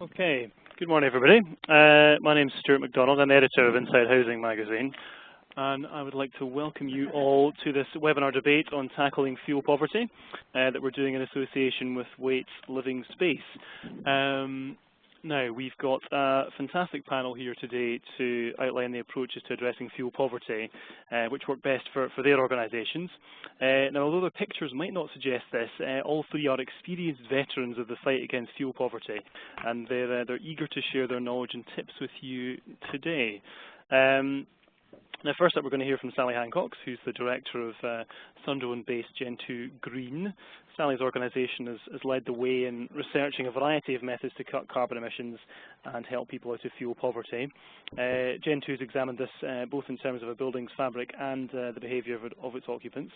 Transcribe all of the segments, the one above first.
Okay, good morning everybody. My name is Stuart MacDonald. I'm the editor of Inside Housing magazine, and I would like to welcome you all to this webinar debate on tackling fuel poverty that we're doing in association with Waite's Living Space. Now, we've got a fantastic panel here today to outline the approaches to addressing fuel poverty, which work best for their organisations. Now, although the pictures might not suggest this, all three are experienced veterans of the fight against fuel poverty, and they're eager to share their knowledge and tips with you today. Now, first up, we're going to hear from Sally Hancock, who's the director of Sunderland-based Gen2 Green. Sally's organisation has led the way in researching a variety of methods to cut carbon emissions and help people out of fuel poverty. Gen2 has examined this both in terms of a building's fabric and the behaviour of its occupants.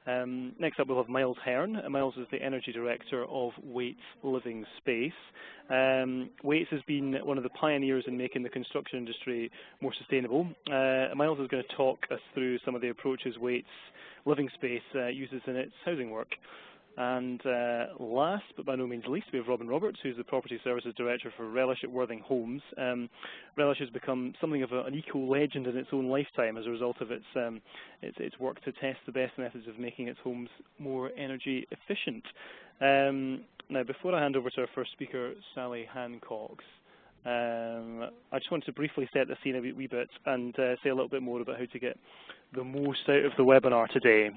Next up, we'll have Miles Hearn. Miles is the Energy Director of Waite's Living Space. Waite's has been one of the pioneers in making the construction industry more sustainable. Miles is going to talk us through some of the approaches Waite's Living Space uses in its housing work. And last, but by no means least, we have Robin Roberts, who's the Property Services Director for Relish at Worthing Homes. Relish has become something of an eco-legend in its own lifetime as a result of its work to test the best methods of making its homes more energy efficient. Now, before I hand over to our first speaker, Sally Hancock, I just want to briefly set the scene a wee bit and say a little bit more about how to get the most out of the webinar today.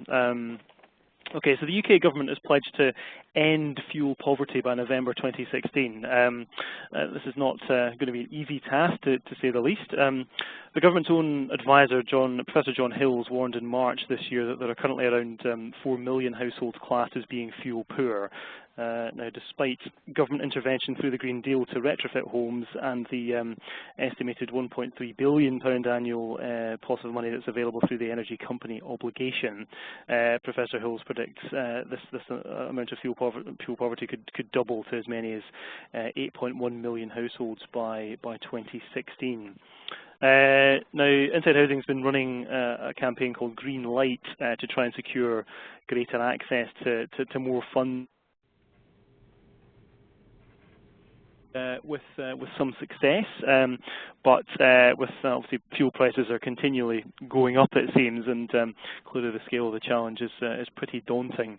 Okay, so the UK government has pledged to end fuel poverty by November 2016. This is not going to be an easy task, to say the least. The government's own advisor, Professor John Hills, warned in March this year that there are currently around 4 million households classed as being fuel poor. Now, despite government intervention through the Green Deal to retrofit homes and the estimated £1.3 billion annual pot of money that's available through the energy company obligation, Professor Hills predicts this amount of fuel poverty could double to as many as 8.1 million households by 2016. Now, Inside Housing has been running a campaign called Green Light to try and secure greater access to more funds. With some success, but with obviously fuel prices are continually going up, it seems, and clearly the scale of the challenge is pretty daunting.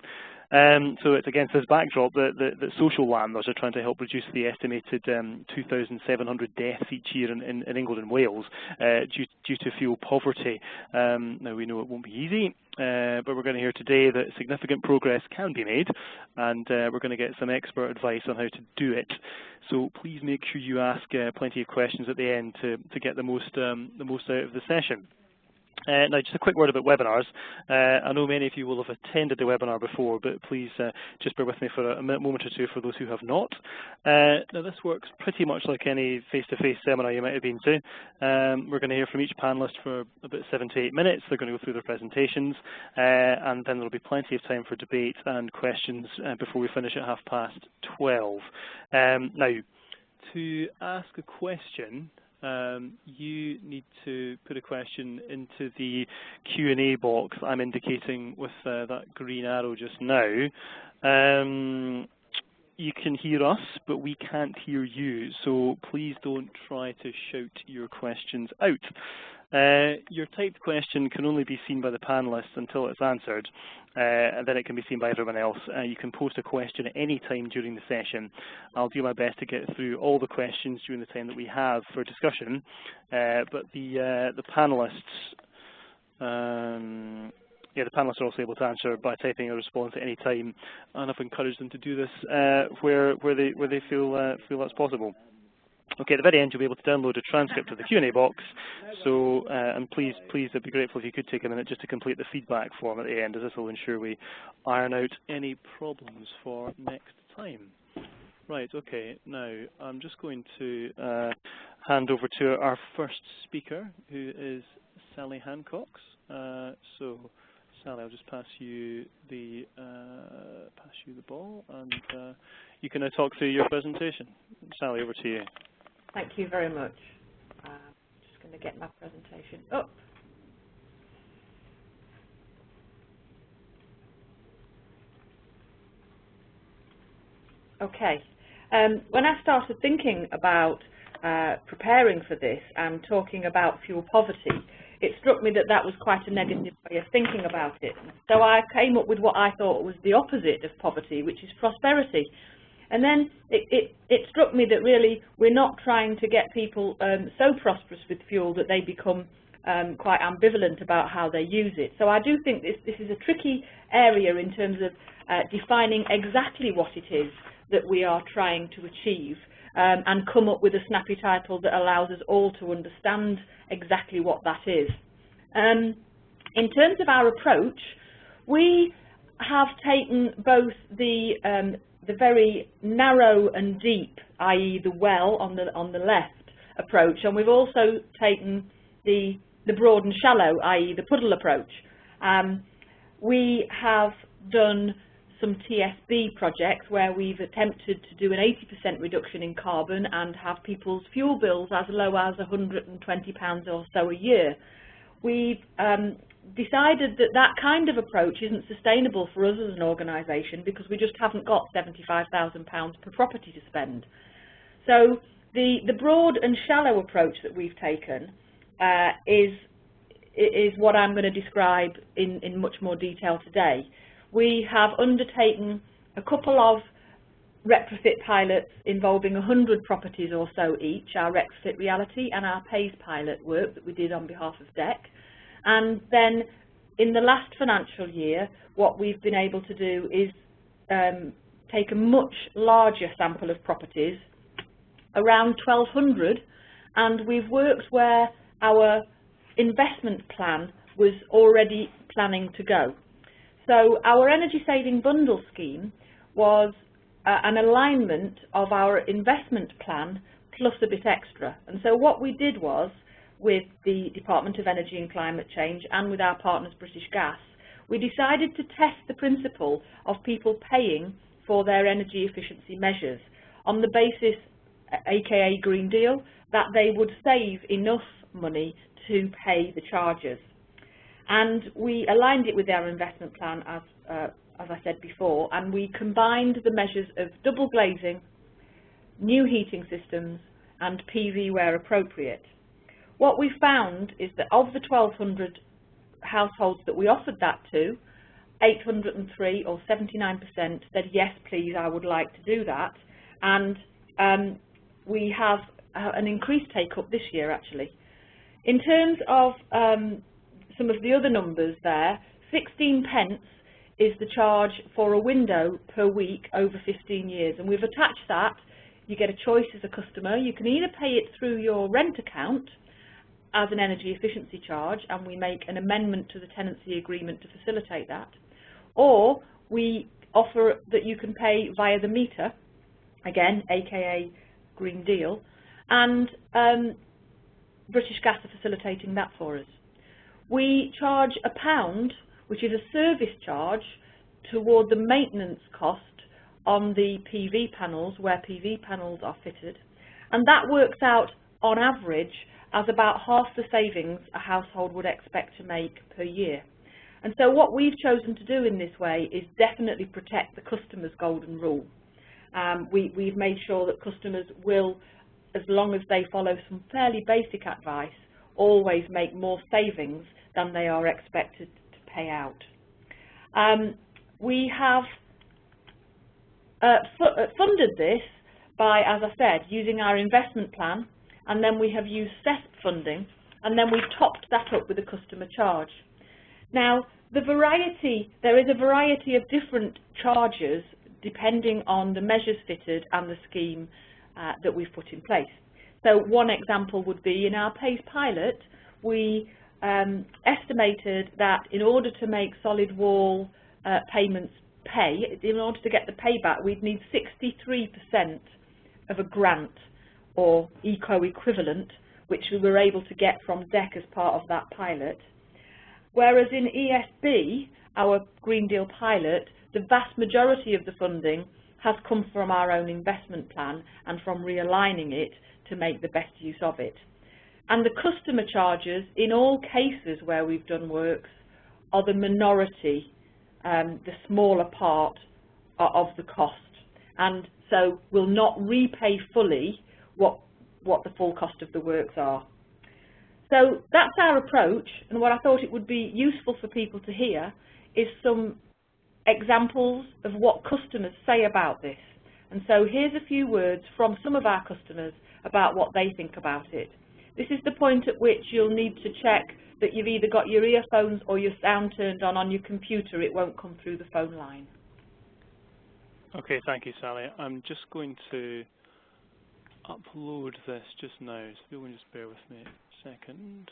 So it's against this backdrop that social landlords are trying to help reduce the estimated 2,700 deaths each year in England and Wales due to fuel poverty. Now, we know it won't be easy, but we're going to hear today that significant progress can be made, and we're going to get some expert advice on how to do it. So please make sure you ask plenty of questions at the end to get the most out of the session. Now, just a quick word about webinars. I know many of you will have attended the webinar before, but please just bear with me for a moment or two for those who have not. Now, this works pretty much like any face-to-face seminar you might have been to. We're going to hear from each panellist for about 7 to 8 minutes. They're going to go through their presentations, and then there will be plenty of time for debate and questions before we finish at 12:30. Now, to ask a question, you need to put a question into the Q&A box I'm indicating with that green arrow just now. You can hear us, but we can't hear you, so please don't try to shout your questions out. Your typed question can only be seen by the panellists until it's answered, and then it can be seen by everyone else. You can post a question at any time during the session. I'll do my best to get through all the questions during the time that we have for discussion, but the panellists, the panellists are also able to answer by typing a response at any time, and I've encouraged them to do this where they feel that's possible. Okay, at the very end you'll be able to download a transcript of the Q&A box, so and please I'd be grateful if you could take a minute just to complete the feedback form at the end, as this will ensure we iron out any problems for next time. Right, okay, now I'm just going to hand over to our first speaker, who is Sally Hancock. So Sally, I'll just pass you the ball, and you can now talk through your presentation. Sally, over to you. Thank you very much. Just going to get my presentation up. Okay. When I started thinking about preparing for this and talking about fuel poverty, it struck me that that was quite a negative way of thinking about it. So I came up with what I thought was the opposite of poverty, which is prosperity. And then it struck me that really we're not trying to get people so prosperous with fuel that they become quite ambivalent about how they use it. So I do think this is a tricky area in terms of defining exactly what it is that we are trying to achieve and come up with a snappy title that allows us all to understand exactly what that is. In terms of our approach, we have taken both the very narrow and deep, i.e. the well on the left approach, and we've also taken the broad and shallow, i.e. the puddle approach. We have done some TSB projects where we've attempted to do an 80% reduction in carbon and have people's fuel bills as low as £120 or so a year. We've decided that that kind of approach isn't sustainable for us as an organisation because we just haven't got £75,000 per property to spend. So the broad and shallow approach that we've taken is what I'm going to describe in much more detail today. We have undertaken a couple of retrofit pilots involving 100 properties or so each, our retrofit reality and our PAYS pilot work that we did on behalf of DEC. And then in the last financial year, what we've been able to do is take a much larger sample of properties, around 1,200, and we've worked where our investment plan was already planning to go. So our energy saving bundle scheme was an alignment of our investment plan plus a bit extra. And so what we did was, with the Department of Energy and Climate Change and with our partners British Gas, we decided to test the principle of people paying for their energy efficiency measures on the basis, aka Green Deal, that they would save enough money to pay the charges. And we aligned it with our investment plan, as I said before, and we combined the measures of double glazing, new heating systems, and PV where appropriate. What we found is that of the 1,200 households that we offered that to, 803 or 79% said, yes, please, I would like to do that. And we have an increased take-up this year, actually. In terms of some of the other numbers there, 16p is the charge for a window per week over 15 years. And we've attached that. You get a choice as a customer. You can either pay it through your rent account as an energy efficiency charge, and we make an amendment to the tenancy agreement to facilitate that, or we offer that you can pay via the meter, again, aka Green Deal, and British Gas are facilitating that for us. We charge £1, which is a service charge toward the maintenance cost on the PV panels where PV panels are fitted, and that works out on average as about half the savings a household would expect to make per year. And so what we've chosen to do in this way is definitely protect the customer's golden rule. We've made sure that customers will, as long as they follow some fairly basic advice, always make more savings than they are expected to pay out. We have funded this by, as I said, using our investment plan, and then we have used CESP funding, and then we've topped that up with a customer charge. Now, there is a variety of different charges depending on the measures fitted and the scheme that we've put in place. So one example would be in our PAYS pilot, we estimated that in order to make solid wall payments pay, in order to get the payback, we'd need 63% of a grant or eco-equivalent, which we were able to get from DEC as part of that pilot. Whereas in ESB, our Green Deal pilot, the vast majority of the funding has come from our own investment plan and from realigning it to make the best use of it. And the customer charges, in all cases where we've done works, are the minority, the smaller part of the cost. And so will not repay fully what the full cost of the works are. So that's our approach, and what I thought it would be useful for people to hear is some examples of what customers say about this. And so here's a few words from some of our customers about what they think about it. This is the point at which you'll need to check that you've either got your earphones or your sound turned on your computer. It won't come through the phone line. Okay, thank you, Sally. I'm just going to upload this just now, so if you will just bear with me a second.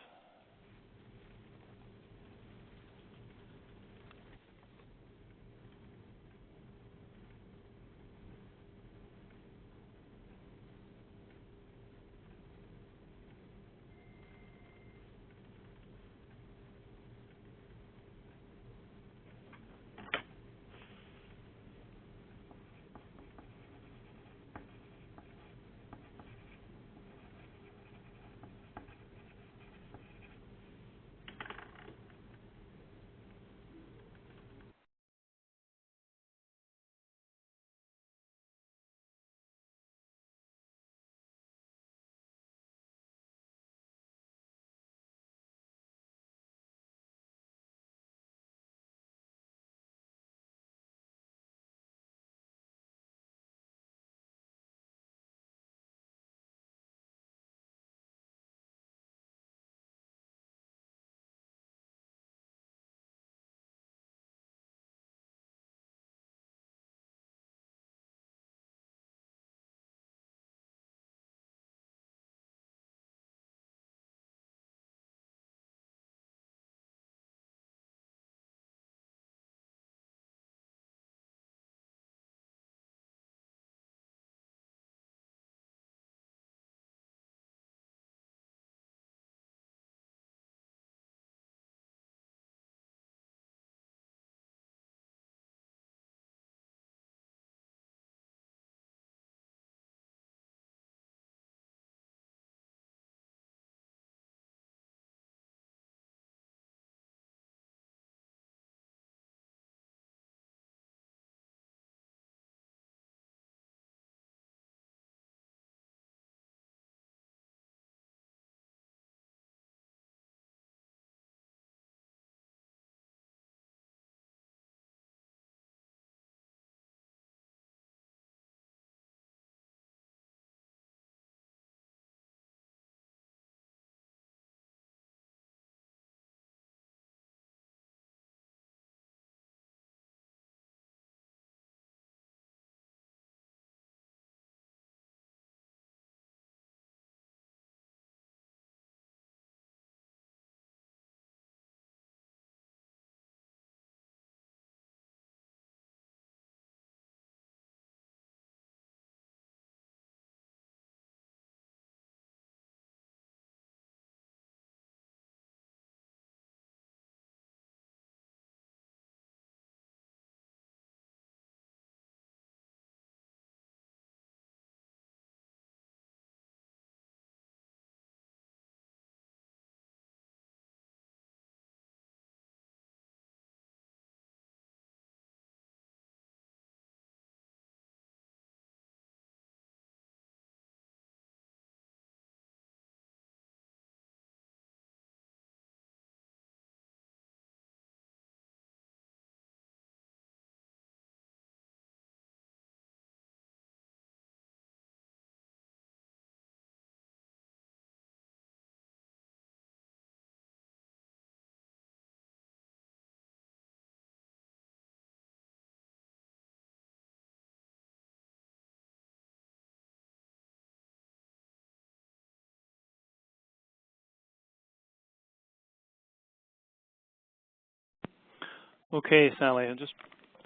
Okay, Sally, I'll just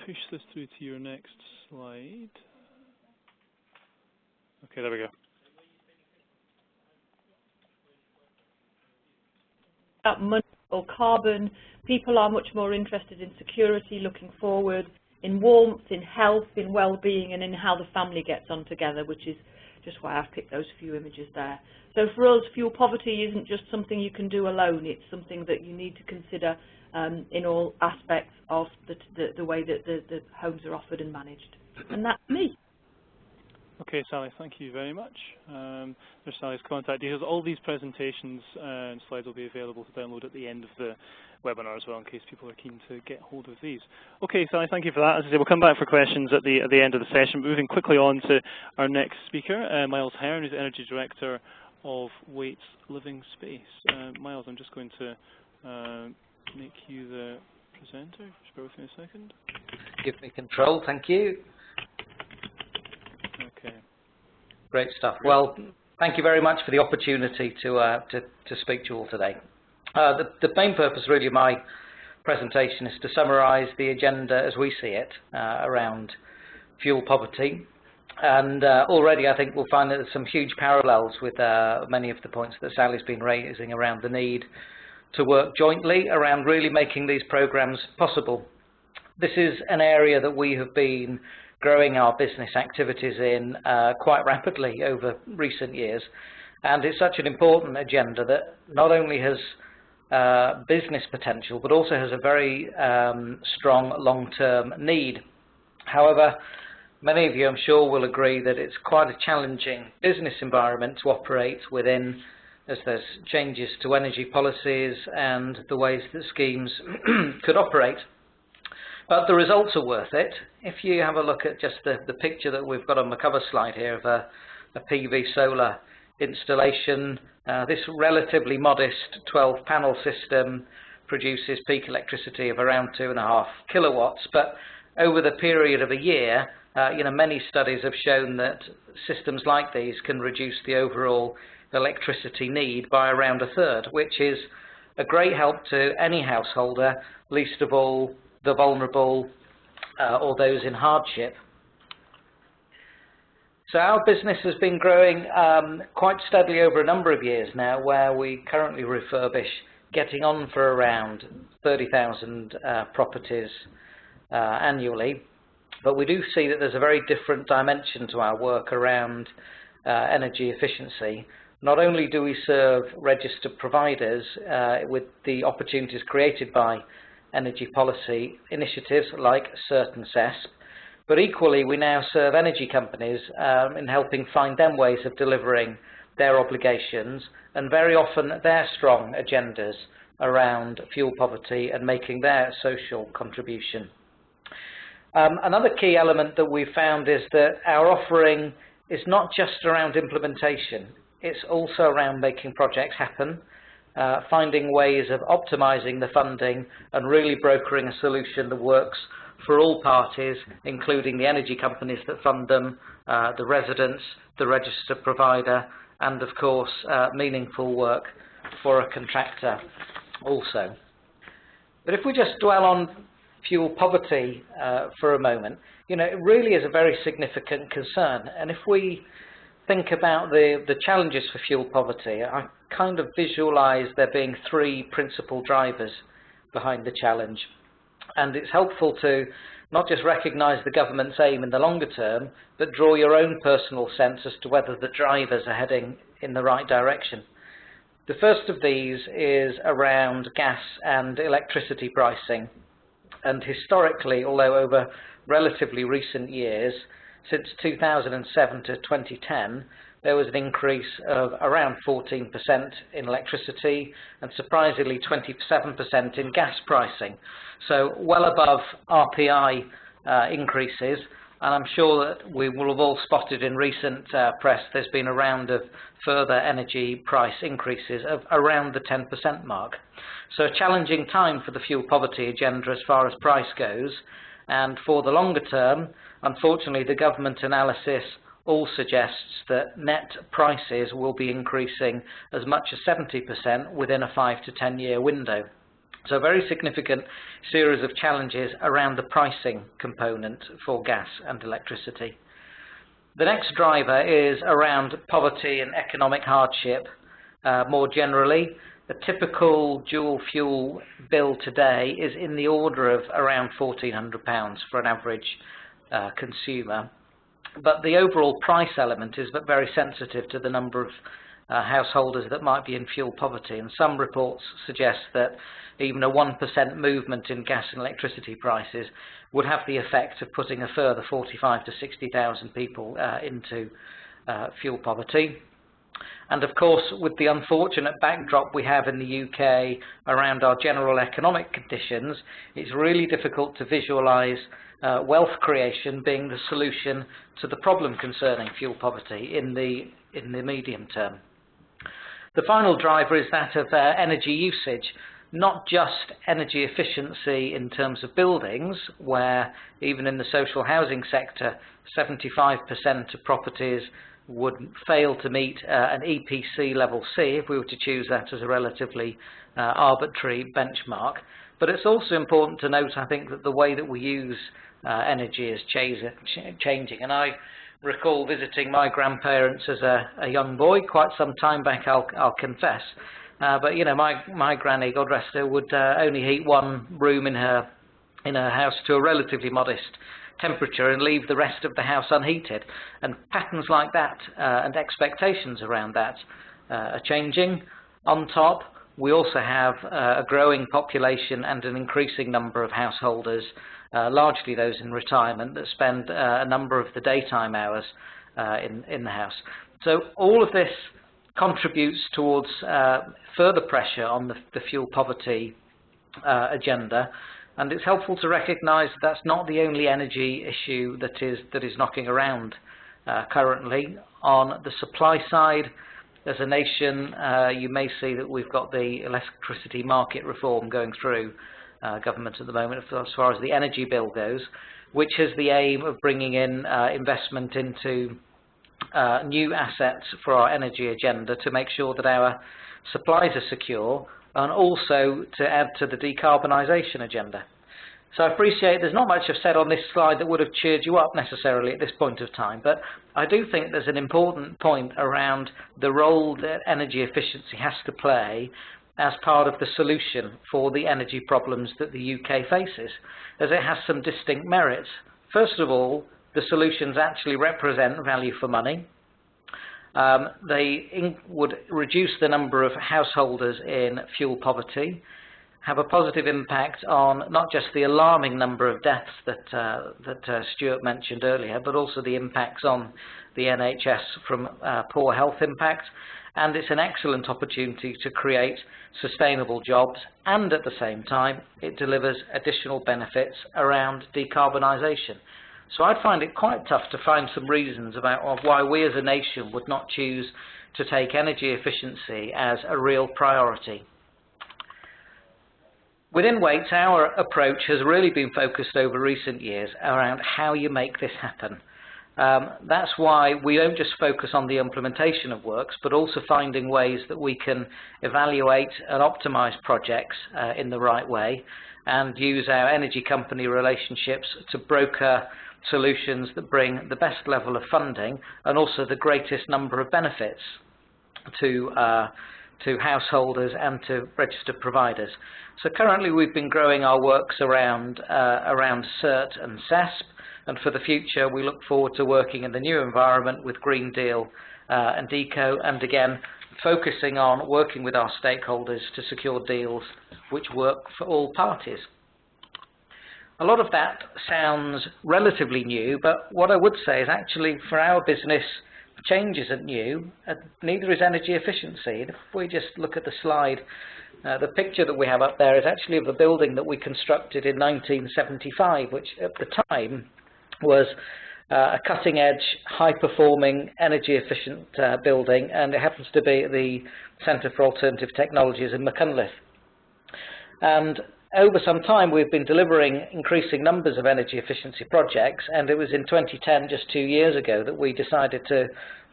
push this through to your next slide. Okay, there we go. Money or carbon, people are much more interested in security, looking forward, in warmth, in health, in well-being, and in how the family gets on together, which is just why I've picked those few images there. So for us, fuel poverty isn't just something you can do alone, it's something that you need to consider in all aspects of the way that the homes are offered and managed. And that's me. Okay, Sally, thank you very much. There's Sally's contact details. All these presentations and slides will be available to download at the end of the webinar as well, in case people are keen to get hold of these. Okay, Sally, thank you for that. As I say, we'll come back for questions at the end of the session. Moving quickly on to our next speaker, Miles Hearn, who's Energy Director of Waite's Living Space. Miles, I'm just going to make you the presenter. Just bear with me a second. Give me control, thank you. Okay. Great stuff. Well, thank you very much for the opportunity to speak to you all today. The main purpose really of my presentation is to summarise the agenda as we see it around fuel poverty. And already I think we'll find that there's some huge parallels with many of the points that Sally's been raising around the need to work jointly around really making these programs possible. This is an area that we have been growing our business activities in quite rapidly over recent years, and it's such an important agenda that not only has business potential but also has a very strong long-term need. However, many of you I'm sure will agree that it's quite a challenging business environment to operate within, as there's changes to energy policies and the ways that schemes could operate. But the results are worth it. If you have a look at just the picture that we've got on the cover slide here of a PV solar installation, this relatively modest 12-panel system produces peak electricity of around 2.5 kilowatts. But over the period of a year, many studies have shown that systems like these can reduce the overall electricity need by around a third, which is a great help to any householder, least of all the vulnerable or those in hardship. So our business has been growing quite steadily over a number of years now, where we currently refurbish, getting on for around 30,000 properties annually. But we do see that there's a very different dimension to our work around energy efficiency. Not only do we serve registered providers with the opportunities created by energy policy initiatives like Certain CESP, but equally we now serve energy companies in helping find them ways of delivering their obligations and very often their strong agendas around fuel poverty and making their social contribution. Another key element that we've found is that our offering is not just around implementation, it's also around making projects happen, finding ways of optimizing the funding and really brokering a solution that works for all parties, including the energy companies that fund them, the residents, the registered provider, and of course meaningful work for a contractor also. But if we just dwell on fuel poverty for a moment, it really is a very significant concern. And if we think about the challenges for fuel poverty, I kind of visualize there being three principal drivers behind the challenge. And it's helpful to not just recognize the government's aim in the longer term, but draw your own personal sense as to whether the drivers are heading in the right direction. The first of these is around gas and electricity pricing. And historically, although over relatively recent years, since 2007 to 2010, there was an increase of around 14% in electricity and surprisingly 27% in gas pricing. So well above RPI increases, and I'm sure that we will have all spotted in recent press there's been a round of further energy price increases of around the 10% mark. So a challenging time for the fuel poverty agenda as far as price goes, and for the longer term, unfortunately the government analysis all suggests that net prices will be increasing as much as 70% within a 5 to 10 year window. So a very significant series of challenges around the pricing component for gas and electricity. The next driver is around poverty and economic hardship more generally. A typical dual fuel bill today is in the order of around £1,400 for an average consumer. but the overall price element is very sensitive to the number of householders that might be in fuel poverty, and some reports suggest that even a 1% movement in gas and electricity prices would have the effect of putting a further 45,000 to 60,000 people into fuel poverty. And of course, with the unfortunate backdrop we have in the UK around our general economic conditions, it's really difficult to visualise wealth creation being the solution to the problem concerning fuel poverty in the medium term. The final driver is that of energy usage, not just energy efficiency in terms of buildings, where even in the social housing sector, 75% of properties would fail to meet an EPC level C if we were to choose that as a relatively arbitrary benchmark. But it's also important to note, I think, that the way that we use energy is changing. And I recall visiting my grandparents as a young boy, quite some time back, I'll confess. But you know, my granny, God rest her, would only heat one room in her house to a relatively modest temperature and leave the rest of the house unheated. And patterns like that and expectations around that are changing. On top, we also have a growing population and an increasing number of householders, largely those in retirement, that spend a number of the daytime hours in the house. So all of this contributes towards further pressure on the fuel poverty agenda, and it's helpful to recognise that's not the only energy issue that is knocking around currently. On the supply side, as a nation, you may see that we've got the electricity market reform going through government at the moment as far as the energy bill goes, which has the aim of bringing in investment into new assets for our energy agenda to make sure that our supplies are secure, and also to add to the decarbonisation agenda. So I appreciate there's not much I've said on this slide that would have cheered you up necessarily at this point of time, but I do think there's an important point around the role that energy efficiency has to play as part of the solution for the energy problems that the UK faces, as it has some distinct merits. First of all, the solutions actually represent value for money. They would reduce the number of householders in fuel poverty, have a positive impact on not just the alarming number of deaths that Stuart mentioned earlier, but also the impacts on the NHS from poor health impact. And it's an excellent opportunity to create sustainable jobs, and at the same time it delivers additional benefits around decarbonisation. So I find it quite tough to find some reasons about why we as a nation would not choose to take energy efficiency as a real priority. Within Waits, our approach has really been focused over recent years around how you make this happen. That's why we don't just focus on the implementation of works, but also finding ways that we can evaluate and optimise projects in the right way, and use our energy company relationships to broker solutions that bring the best level of funding and also the greatest number of benefits to householders and to registered providers. So currently we've been growing our works around CERT and CESP, and for the future we look forward to working in the new environment with Green Deal and ECO, and again focusing on working with our stakeholders to secure deals which work for all parties. A lot of that sounds relatively new, but what I would say is actually for our business, change isn't new, neither is energy efficiency. If we just look at the slide, the picture that we have up there is actually of a building that we constructed in 1975, which at the time was a cutting-edge, high-performing, energy-efficient building, and it happens to be at the Centre for Alternative Technologies in Machynlleth. And over some time we've been delivering increasing numbers of energy efficiency projects, and it was in 2010, just 2 years ago, that we decided to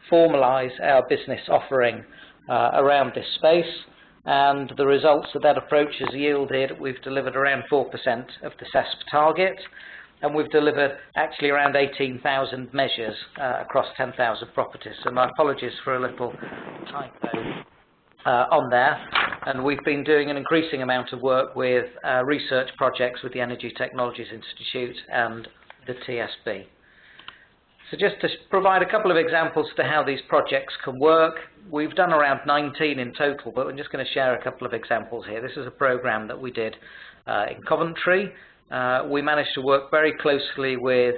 formalise our business offering around this space, and the results of that approach has yielded, we've delivered around 4% of the CESP target, and we've delivered actually around 18,000 measures across 10,000 properties. So my apologies for a little typo on there. And we've been doing an increasing amount of work with research projects with the Energy Technologies Institute and the TSB. So just to provide a couple of examples to how these projects can work, we've done around 19 in total, but I'm just going to share a couple of examples here. This is a program that we did in Coventry. We managed to work very closely with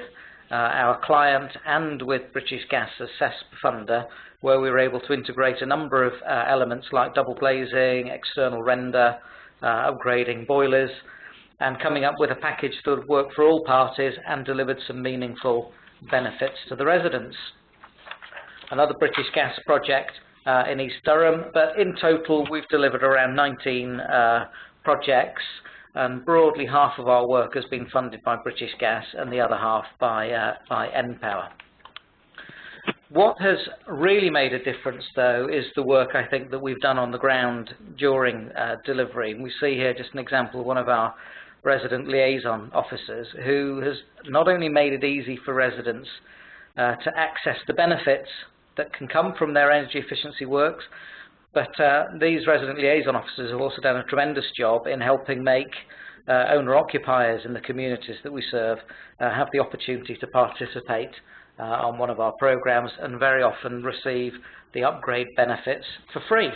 our client and with British Gas as CESP funder, where we were able to integrate a number of elements like double glazing, external render, upgrading boilers, and coming up with a package that would work for all parties and delivered some meaningful benefits to the residents. Another British Gas project in East Durham, but in total we've delivered around 19 projects, and broadly half of our work has been funded by British Gas and the other half by npower. What has really made a difference, though, is the work I think that we've done on the ground during delivery. And we see here just an example of one of our resident liaison officers who has not only made it easy for residents to access the benefits that can come from their energy efficiency works, but these resident liaison officers have also done a tremendous job in helping make owner-occupiers in the communities that we serve have the opportunity to participate on one of our programs and very often receive the upgrade benefits for free.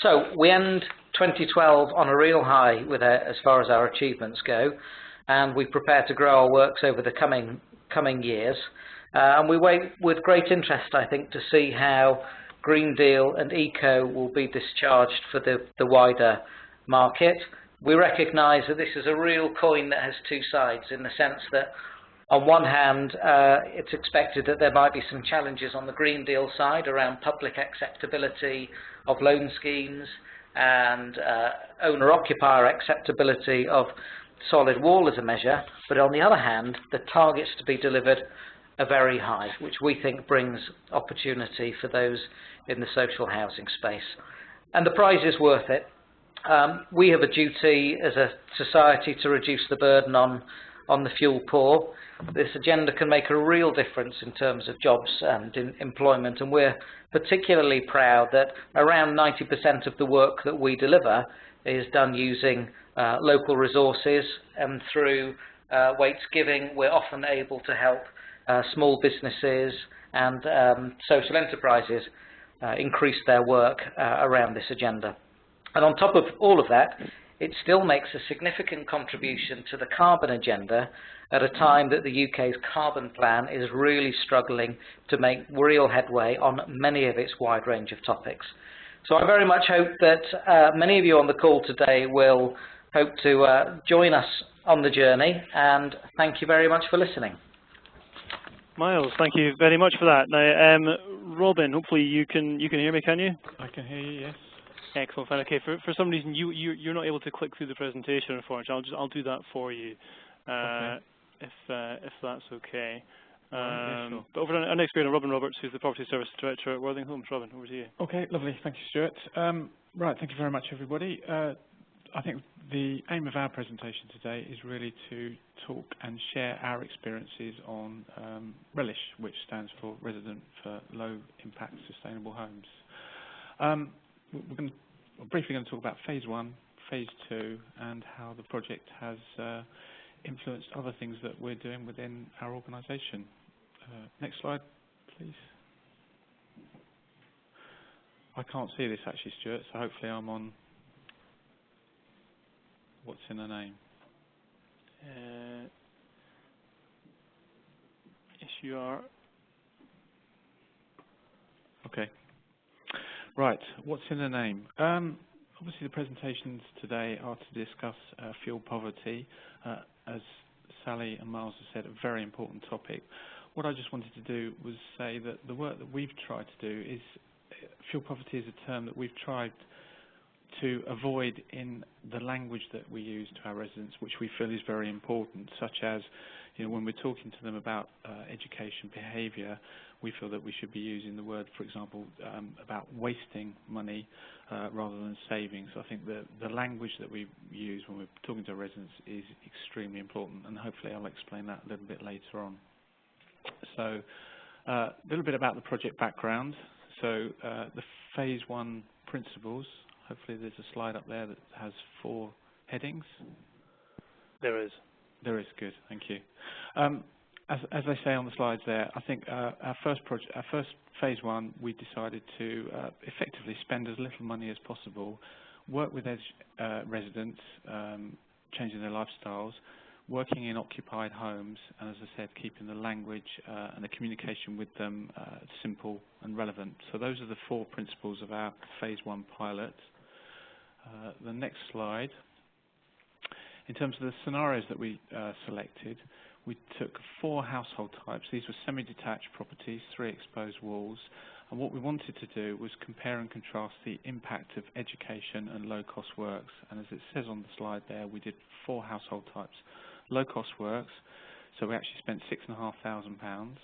So we end 2012 on a real high with as far as our achievements go, and we prepare to grow our works over the coming years. And we wait with great interest, I think, to see how Green Deal and Eco will be discharged for the wider market. We recognise that this is a real coin that has two sides, in the sense that on one hand, it's expected that there might be some challenges on the Green Deal side around public acceptability of loan schemes and owner-occupier acceptability of solid wall as a measure. But on the other hand, the targets to be delivered are very high, which we think brings opportunity for those in the social housing space. And the prize is worth it. We have a duty as a society to reduce the burden on the fuel poor. This agenda can make a real difference in terms of jobs and employment, and we're particularly proud that around 90% of the work that we deliver is done using local resources, and through Waits Giving we're often able to help small businesses and social enterprises increase their work around this agenda. And on top of all of that, it still makes a significant contribution to the carbon agenda at a time that the UK's carbon plan is really struggling to make real headway on many of its wide range of topics. So I very much hope that many of you on the call today will hope to join us on the journey, and thank you very much for listening. Miles, thank you very much for that. Now, Robin, hopefully you can hear me, can you? I can hear you, yes. Excellent. Fine. Okay. For some reason you're not able to click through the presentation, unfortunately. I'll do that for you, Okay. if that's okay. Yeah, sure. But over our next speaker, Robin Roberts, who's the Property Service Director at Worthing Homes. Robin, over to you. Okay, lovely. Thank you, Stuart. Right, thank you very much, everybody. I think the aim of our presentation today is really to talk and share our experiences on Relish, which stands for Resident for Low Impact Sustainable Homes. We're briefly going to talk about Phase 1, Phase 2, and how the project has influenced other things that we're doing within our organisation. Next slide, please. I can't see this actually, Stuart, so hopefully I'm on What's in a Name. Yes, you are. Okay. Right, what's in a name? Obviously the presentations today are to discuss fuel poverty. As Sally and Miles have said, a very important topic. What I just wanted to do was say that the work that we've tried to do is, fuel poverty is a term that we've tried to avoid in the language that we use to our residents, which we feel is very important, such as, you know, when we're talking to them about education behaviour, we feel that we should be using the word, for example, about wasting money rather than savings. I think the language that we use when we're talking to our residents is extremely important, and hopefully I'll explain that a little bit later on. So a little bit about the project background. So the Phase 1 principles. Hopefully there's a slide up there that has 4 headings. There is. There is, good, thank you. as they say on the slides there, I think our first phase one, we decided to effectively spend as little money as possible, work with residents, changing their lifestyles, working in occupied homes, and as I said, keeping the language and the communication with them simple and relevant. So those are the 4 principles of our phase one pilot. The next slide. In terms of the scenarios that we selected, we took 4 household types. These were semi-detached properties, 3 exposed walls, and what we wanted to do was compare and contrast the impact of education and low-cost works. And as it says on the slide there, we did 4 household types. Low-cost works, so we actually spent £6,500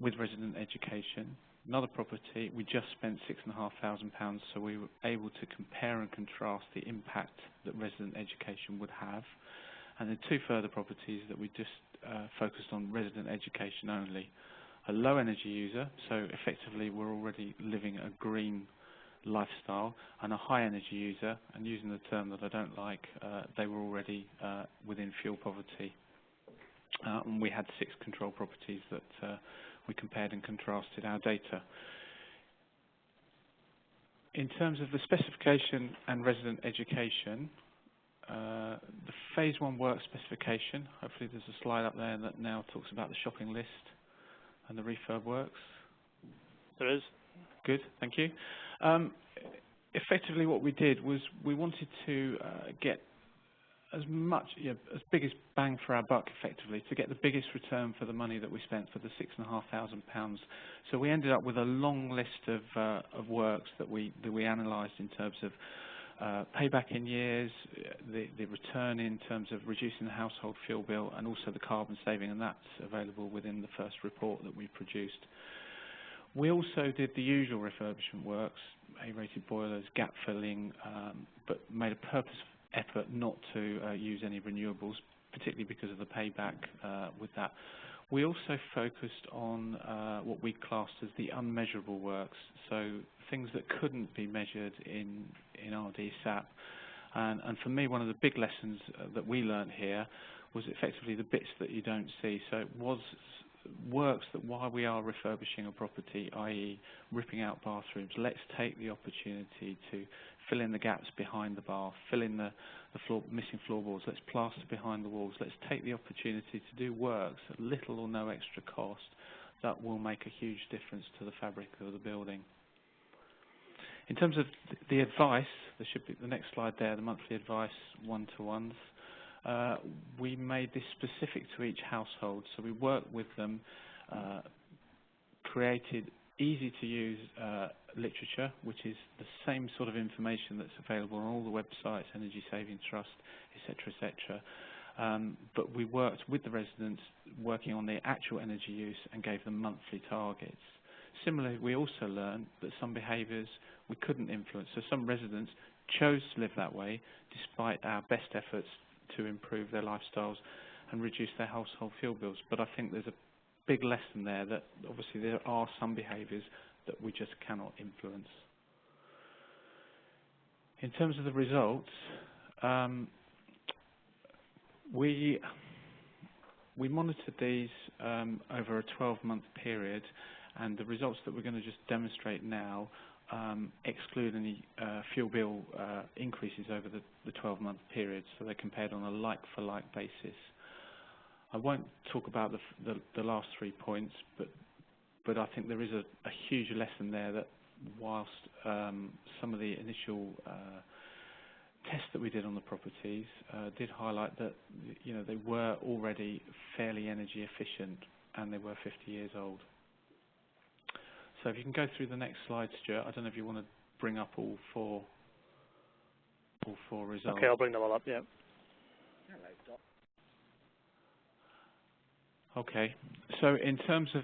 with resident education. Another property, we just spent £6,500, so we were able to compare and contrast the impact that resident education would have. And then 2 further properties that we just focused on resident education only. A low energy user, so effectively we're already living a green lifestyle, and a high energy user, and using the term that I don't like, they were already within fuel poverty. And we had 6 control properties that we compared and contrasted our data. In terms of the specification and resident education, the phase one work specification, hopefully there's a slide up there that now talks about the shopping list and the refurb works. There is. Good, thank you. Effectively what we did was we wanted to get as much, as big as bang for our buck, effectively, to get the biggest return for the money that we spent for the £6,500. So we ended up with a long list of works that we analysed in terms of payback in years, the return in terms of reducing the household fuel bill, and also the carbon saving, and that's available within the first report that we produced. We also did the usual refurbishment works, A-rated boilers, gap filling, but made a purposeful effort not to use any renewables, particularly because of the payback with that. We also focused on what we classed as the unmeasurable works, so things that couldn't be measured in RD SAP. And for me, one of the big lessons that we learned here was effectively the bits that you don't see. So it was works that while we are refurbishing a property, i.e. ripping out bathrooms, let's take the opportunity to fill in the gaps behind the bath, fill in the missing floorboards, let's plaster behind the walls, let's take the opportunity to do works at little or no extra cost that will make a huge difference to the fabric of the building. In terms of the advice, there should be the next slide there, the monthly advice one-to-ones. We made this specific to each household, so we worked with them, created easy-to-use literature, which is the same sort of information that's available on all the websites, Energy Saving Trust, etc., etc. But we worked with the residents, working on their actual energy use, and gave them monthly targets. Similarly, we also learned that some behaviours we couldn't influence, so some residents chose to live that way despite our best efforts to improve their lifestyles and reduce their household fuel bills. But I think there's a big lesson there that obviously there are some behaviours that we just cannot influence. In terms of the results, we monitored these over a 12-month period, and the results that we're going to just demonstrate now exclude any fuel bill increases over the 12-month period, so they're compared on a like-for-like basis. I won't talk about the last 3 points, but I think there is a huge lesson there that whilst some of the initial tests that we did on the properties did highlight that they were already fairly energy efficient and they were 50 years old. So if you can go through the next slide, Stuart. I don't know if you want to bring up all four results. Okay, I'll bring them all up, yeah. Okay, so in terms of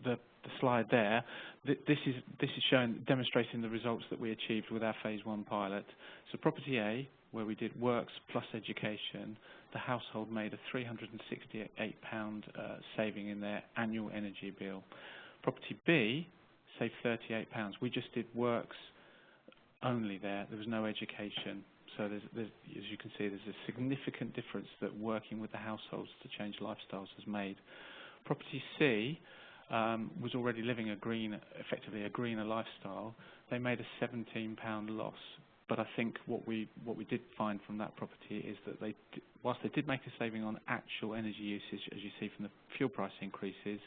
the slide there, this is showing, demonstrating the results that we achieved with our phase one pilot. So property A, where we did works plus education, the household made a £368 saving in their annual energy bill. Property B saved £38. We just did works only there. There was no education. So as you can see, there's a significant difference that working with the households to change lifestyles has made. Property C was already living effectively a greener lifestyle. They made a £17 loss. But I think what we did find from that property is that whilst they did make a saving on actual energy usage, as you see from the fuel price increases,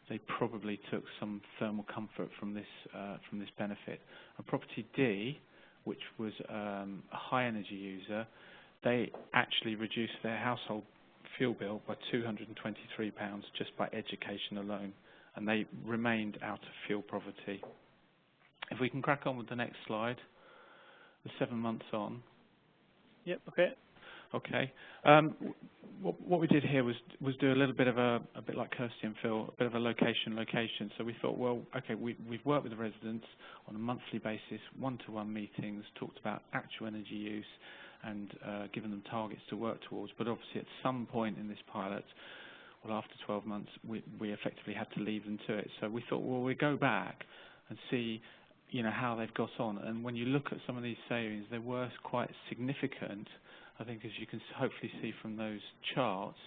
they probably took some thermal comfort from this benefit. And property D, which was a high energy user, they actually reduced their household fuel bill by £223 just by education alone, and they remained out of fuel poverty. If we can crack on with the next slide. The 7 months on. Yep. Okay. Okay. What we did here was do a little bit of a bit like Kirsty and Phil, a bit of a location. So we thought, well, okay, we've worked with the residents on a monthly basis, one-to-one meetings, talked about actual energy use, and given them targets to work towards. But obviously, at some point in this pilot, well, after 12 months, we effectively had to leave them to it. So we thought, well, we go back and see, how they've got on. And when you look at some of these savings, they were quite significant. I think, as you can hopefully see from those charts,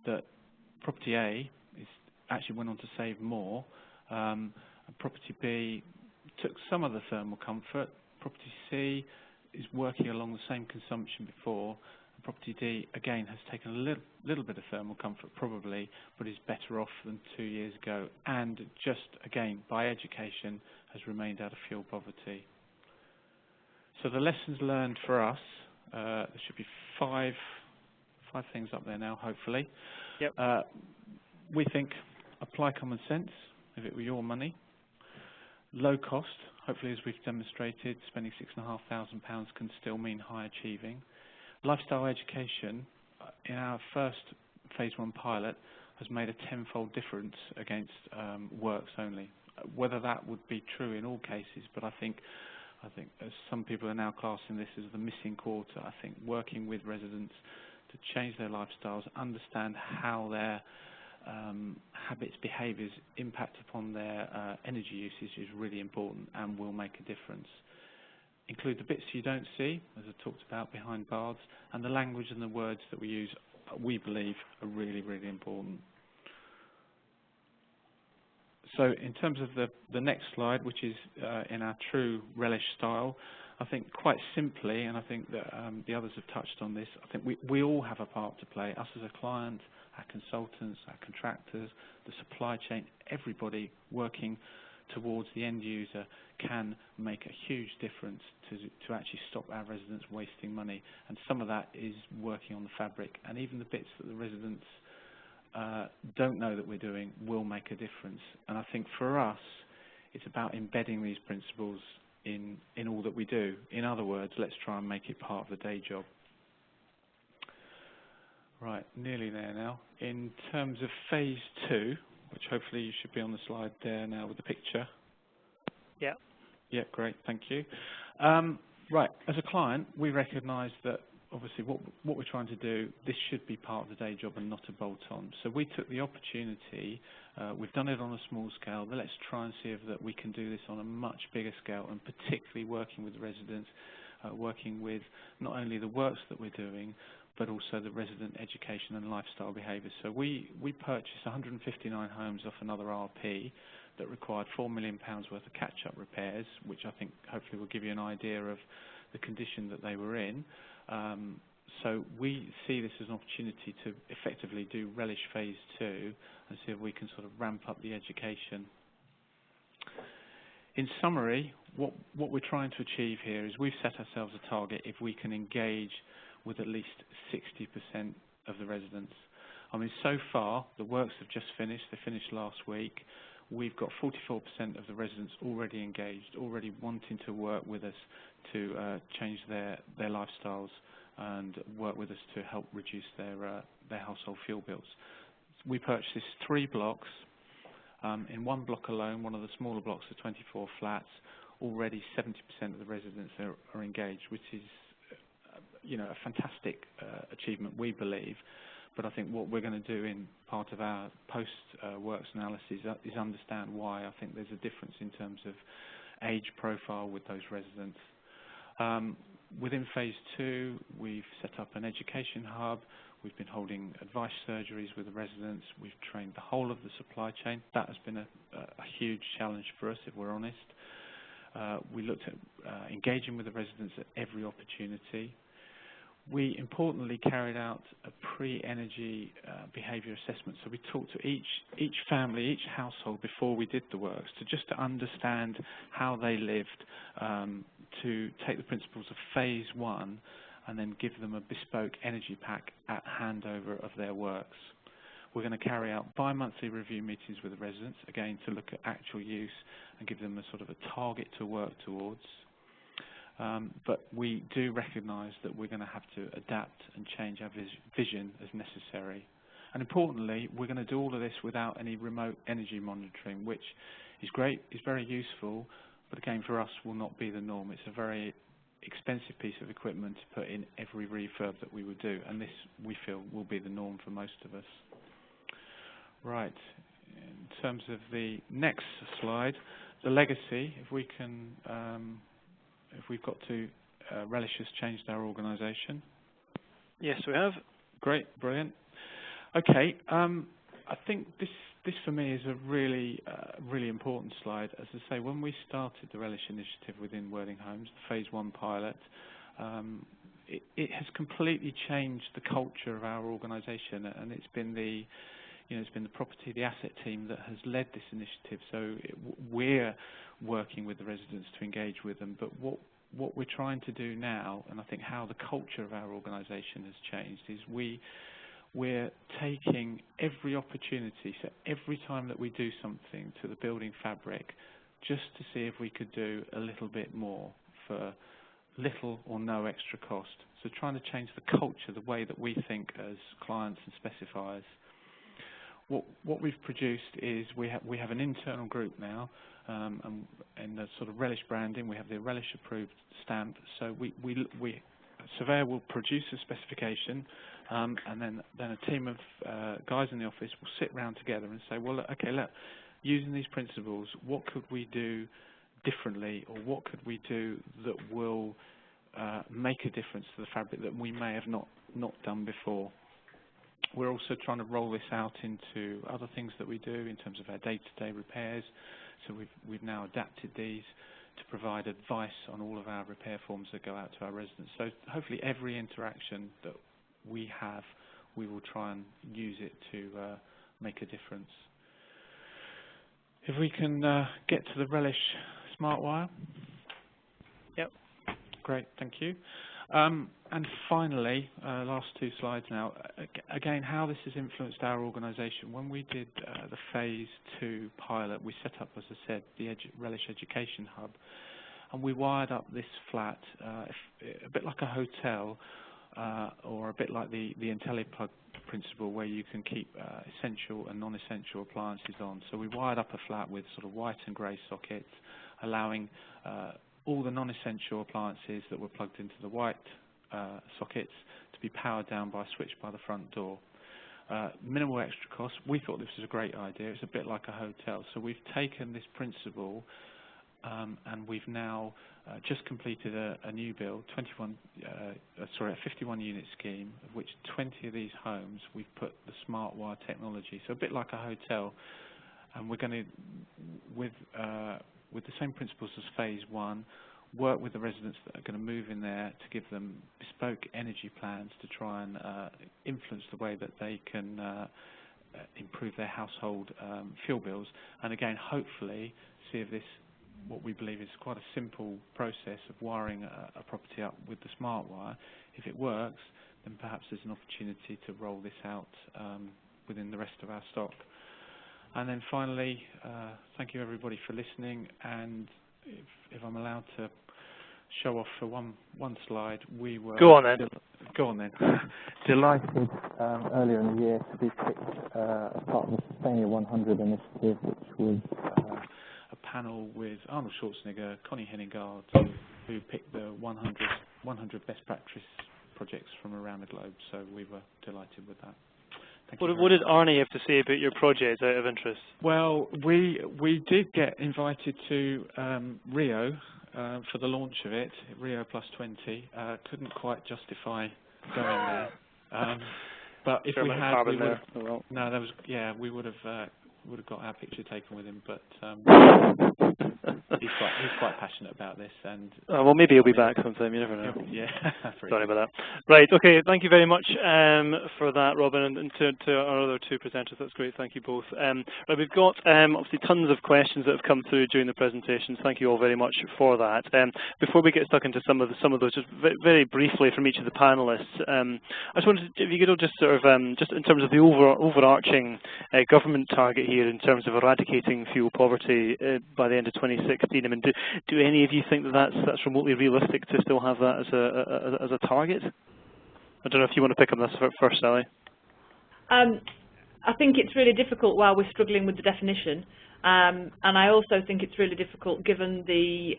that property A actually went on to save more. And property B took some of the thermal comfort. Property C is working along the same consumption before. And property D, again, has taken a little bit of thermal comfort probably, but is better off than 2 years ago. And just, again, by education, has remained out of fuel poverty. So the lessons learned for us, there should be five things up there now, hopefully. Yep. We think apply common sense if it were your money. Low cost, hopefully, as we've demonstrated, spending £6,500 can still mean high achieving. Lifestyle education, in our first phase 1 pilot, has made a tenfold difference against works only. Whether that would be true in all cases, but I think as some people are now classing this as the missing quarter, I think working with residents to change their lifestyles, understand how their habits, behaviours impact upon their energy usage is really important and will make a difference. Include the bits you don't see, as I talked about, behind bars, and the language and the words that we use, we believe, are really, really important. So in terms of the next slide, which is in our true Relish style, I think quite simply, and I think that the others have touched on this, I think we all have a part to play, us as a client, our consultants, our contractors, the supply chain, everybody working towards the end user can make a huge difference to actually stop our residents wasting money. And some of that is working on the fabric, and even the bits that the residents don't know that we're doing will make a difference. And I think for us, it's about embedding these principles in all that we do. In other words, let's try and make it part of the day job. Right, nearly there now. In terms of phase 2, which hopefully you should be on the slide there now with the picture. Yeah. Yeah, great, thank you. Right, as a client, we recognise that obviously what we're trying to do, this should be part of the day job and not a bolt-on. So we took the opportunity, we've done it on a small scale, but let's try and see if that we can do this on a much bigger scale, and particularly working with residents, working with not only the works that we're doing, but also the resident education and lifestyle behaviours. So we purchased 159 homes off another RP that required £4 million worth of catch-up repairs, which I think hopefully will give you an idea of the condition that they were in. So we see this as an opportunity to effectively do Relish Phase 2 and see if we can sort of ramp up the education. In summary, what we're trying to achieve here is we've set ourselves a target if we can engage with at least 60% of the residents. I mean, so far, the works have just finished. They finished last week. We've got 44% of the residents already engaged, already wanting to work with us to change their lifestyles and work with us to help reduce their household fuel bills. We purchased 3 blocks. In one block alone, one of the smaller blocks of 24 flats, already 70% of the residents are engaged, which is a fantastic achievement, we believe. But I think what we're going to do in part of our post-works analysis is understand why. I think there's a difference in terms of age profile with those residents. Within phase 2, we've set up an education hub. We've been holding advice surgeries with the residents. We've trained the whole of the supply chain. That has been a huge challenge for us, if we're honest. We looked at engaging with the residents at every opportunity. We importantly carried out a pre-energy behaviour assessment. So we talked to each family, each household before we did the works to understand how they lived, to take the principles of phase 1 and then give them a bespoke energy pack at handover of their works. We're going to carry out bi-monthly review meetings with the residents, again to look at actual use and give them a sort of a target to work towards. But we do recognise that we're going to have to adapt and change our vision as necessary. And importantly, we're going to do all of this without any remote energy monitoring, which is great, is very useful, but again for us will not be the norm. It's a very expensive piece of equipment to put in every refurb that we would do, and this we feel will be the norm for most of us. Right, in terms of the next slide, the legacy, if we can, if we've got to, Relish has changed our organisation. Yes, we have. Great, brilliant. Okay, I think this for me is a really important slide. As I say, when we started the Relish initiative within Worthing Homes, the phase 1 pilot, it has completely changed the culture of our organisation, and it's been the it's been the property, the asset team that has led this initiative. So we're working with the residents to engage with them. But what we're trying to do now, and I think how the culture of our organisation has changed, is we're taking every opportunity. So every time that we do something to the building fabric, just to see if we could do a little bit more for little or no extra cost. So trying to change the culture, the way that we think as clients and specifiers. What we've produced is we have an internal group now, and the sort of Relish branding. We have the Relish approved stamp. So a surveyor will produce a specification, and then a team of guys in the office will sit round together and say, well, okay, look, using these principles, what could we do differently, or what could we do that will make a difference to the fabric that we may have not done before. We're also trying to roll this out into other things that we do in terms of our day-to-day repairs. So we've now adapted these to provide advice on all of our repair forms that go out to our residents. So hopefully every interaction that we have, we will try and use it to make a difference. If we can get to the Relish Smart Wire. Yep. Great, thank you. And finally, last 2 slides now, again, how this has influenced our organisation. When we did the phase 2 pilot, we set up, as I said, the Relish Education Hub, and we wired up this flat, a bit like a hotel, or a bit like the IntelliPlug principle, where you can keep essential and non-essential appliances on. So we wired up a flat with sort of white and grey sockets, allowing all the non-essential appliances that were plugged into the white sockets to be powered down by a switch by the front door. Minimal extra cost. We thought this was a great idea. It's a bit like a hotel. So we've taken this principle and we've now just completed a new build, a 51 unit scheme, of which 20 of these homes we've put the smart wire technology. So a bit like a hotel, and we're going to, with the same principles as phase 1, work with the residents that are going to move in there to give them bespoke energy plans to try and influence the way that they can improve their household fuel bills, and again hopefully see if this, what we believe is quite a simple process of wiring a property up with the smart wire, if it works, then perhaps there's an opportunity to roll this out within the rest of our stock. And then finally, thank you everybody for listening, and if I'm allowed to show off for one slide, we were... Go on then. Go on then. Delighted earlier in the year to be picked as part of the Sustainia 100 initiative, which was a panel with Arnold Schwarzenegger, Connie Henningard, who picked the 100 best practice projects from around the globe, so we were delighted with that. What did Arnie have to say about your project, out of interest? Well, we did get invited to Rio for the launch of it, Rio Plus 20, couldn't quite justify going there. But if we had, we would have, no, that was, yeah, we would have got our picture taken with him. But he's quite passionate about this, and well, maybe he'll be back sometime. You never know. Yeah, sorry about that. Right. Okay. Thank you very much for that, Robin, and to our other two presenters. That's great. Thank you both. Right, we've got obviously tons of questions that have come through during the presentations. Thank you all very much for that. Before we get stuck into some of those, just very briefly from each of the panelists, I just wanted if you could just sort of just in terms of the overarching government target here in terms of eradicating fuel poverty by the end of 2016. I mean, do any of you think that that's remotely realistic to still have that as a target? I don't know if you want to pick up this first, Sally. I think it's really difficult while we're struggling with the definition, and I also think it's really difficult given the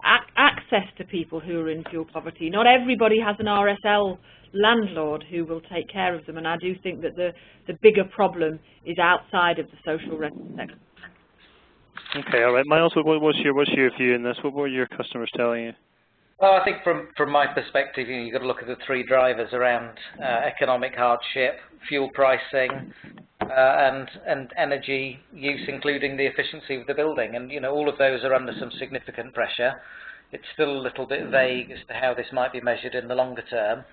access to people who are in fuel poverty. Not everybody has an RSL landlord who will take care of them, and I do think that the bigger problem is outside of the social resident sector. Okay, all right. Miles, what's your view in this? What were your customers telling you? Well, I think from my perspective, you've got to look at the three drivers around economic hardship, fuel pricing, and energy use, including the efficiency of the building. And all of those are under some significant pressure. It's still a little bit vague as to how this might be measured in the longer term.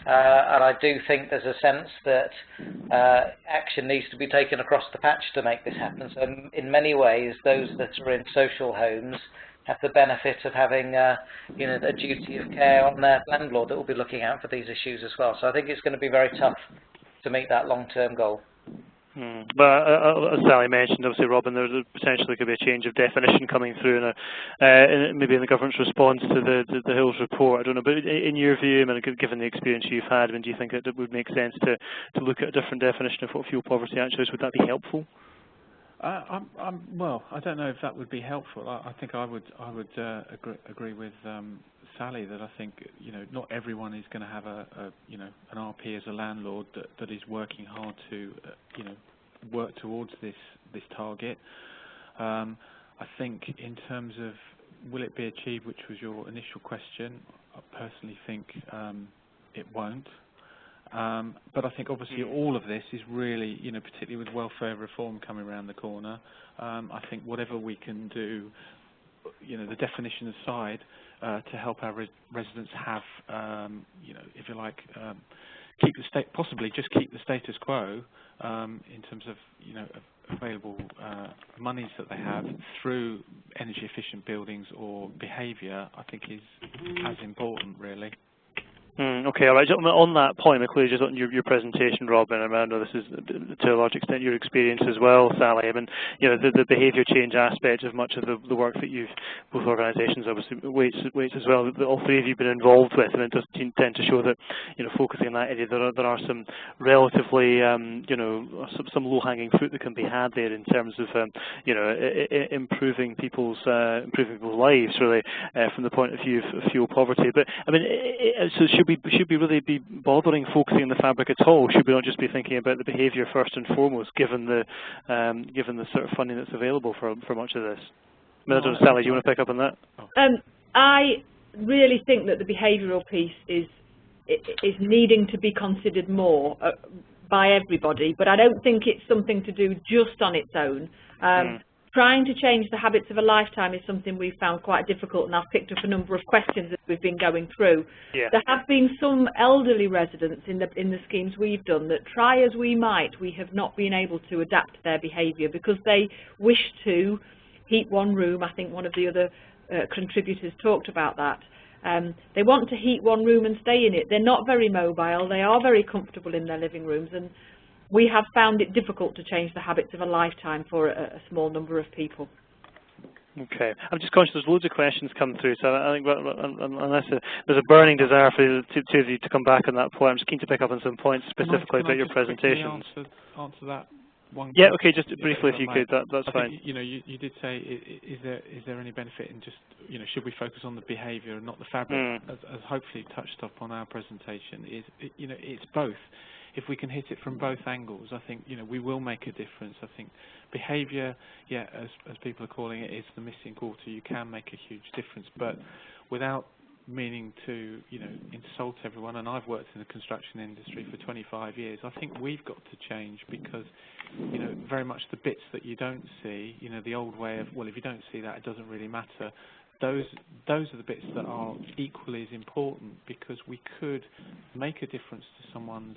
And I do think there's a sense that action needs to be taken across the patch to make this happen. So in many ways, those that are in social homes have the benefit of having a duty of care on their landlord that will be looking out for these issues as well. So I think it's going to be very tough to meet that long-term goal. But as Sally mentioned, obviously, Robin, there potentially could be a change of definition coming through, maybe in the government's response to the Hills report. I don't know, but in your view, I mean, given the experience you've had, I mean, do you think it would make sense to look at a different definition of what fuel poverty actually is? Would that be helpful? Well, I don't know if that would be helpful. I think I would agree with Sally that I think not everyone is going to have an RP as a landlord that is working hard to work towards this target. I think in terms of will it be achieved, which was your initial question, I personally think it won't. But I think obviously all of this is really, particularly with welfare reform coming around the corner, I think whatever we can do, the definition aside, to help our residents have, if you like, possibly just keep the status quo in terms of, available monies that they have through energy efficient buildings or behaviour, I think is as important, really. Okay, all right. On that point, clearly just on your presentation, Robin, I know this is to a large extent your experience as well, Sally. I mean, the behaviour change aspect of much of the work that both organisations obviously weights as well, that all three of you have been involved with, and it does tend to show that, focusing in that area, there are some relatively, some low-hanging fruit that can be had there in terms of, improving people's lives, really, from the point of view of fuel poverty. But I mean, so should we really be bothering focusing on the fabric at all? Should we not just be thinking about the behaviour first and foremost, given the sort of funding that's available for much of this? Sally, do you want to pick up on that? I really think that the behavioural piece is needing to be considered more by everybody, but I don't think it's something to do just on its own. Trying to change the habits of a lifetime is something we've found quite difficult, and I've picked up a number of questions as we've been going through. Yeah. There have been some elderly residents in the schemes we've done that, try as we might, we have not been able to adapt their behaviour because they wish to heat one room. I think one of the other contributors talked about that. They want to heat one room and stay in it. They're not very mobile. They are very comfortable in their living rooms, and we have found it difficult to change the habits of a lifetime for a small number of people. Okay. I'm just conscious there's loads of questions come through, so I think unless there's a burning desire for the two of you to come back on that point, I'm just keen to pick up on some points specifically about your presentations. Answer that one. Yeah, okay, just briefly if you could, that's fine. You did say, is there any benefit in just, should we focus on the behaviour and not the fabric? As hopefully touched up on our presentation, it's both. if we can hit it from both angles, I think, you know, we will make a difference. I think behaviour, yeah, as people are calling it, is the missing quarter. You can make a huge difference, but without meaning to, you know, insult everyone, and I've worked in the construction industry for 25 years, I think we've got to change because, you know, very much the bits that you don't see, you know, the old way of, well, if you don't see that, it doesn't really matter. Those are the bits that are equally as important, because we could make a difference to someone's